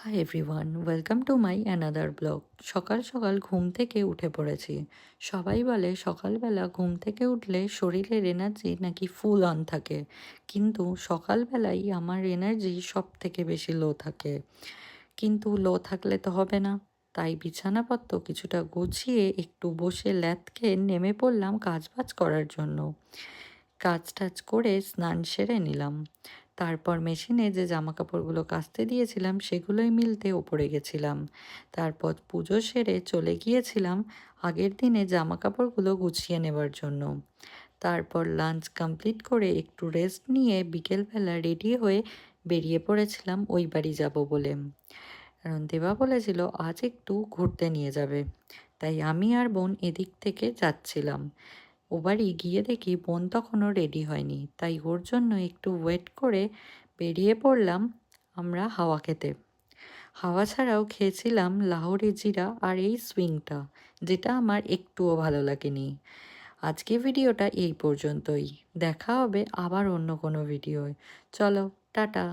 Hi everyone, welcome to my another blog. সকাল সকাল ঘুম থেকে উঠে পড়েছি। সবাই বলে সকালবেলা ঘুম থেকে উঠলে শরীরের এনার্জি নাকি ফুল অন থাকে, কিন্তু সকালবেলাই আমার এনার্জি সব থেকে বেশি লো থাকে। কিন্তু লো থাকলে তো হবে না, তাই বিছানাপত্র কিছুটা গুছিয়ে একটু বসে ল্যাথকে নেমে পড়লাম কাজবাজ করার জন্য। কাজ টাজ করে স্নান সেরে নিলাম। তারপর মেশিনে যে জামাকাপড়গুলো কাচতে দিয়েছিলাম সেগুলোই মিলতে ওপরে গেছিলাম। তারপর পুজো সেরে চলে গিয়েছিলাম আগের দিনে জামাকাপড়গুলো গুছিয়ে নেবার জন্য। তারপর লাঞ্চ কমপ্লিট করে একটু রেস্ট নিয়ে বিকেলবেলা রেডি হয়ে বেরিয়ে পড়েছিলাম ওই বাড়ি যাব বলে। কারণ দেবা বলেছিল আজ একটু ঘুরতে নিয়ে যাবে, তাই আমি আর বোন এদিক থেকে যাচ্ছিলাম। ও বাড়ি গিয়ে দেখি বোন তখনও রেডি হয়নি, তাই ওর জন্য একটু ওয়েট করে বেরিয়ে পড়লাম আমরা হাওয়া খেতে। হাওয়া ছাড়াও খেয়েছিলাম লাহোরি জিরা আর এই সুইংটা, যেটা আমার একটুও ভালো লাগেনি। আজকে ভিডিওটা এই পর্যন্তই। দেখা হবে আবার অন্য কোনো ভিডিওয়। চলো, টাটা।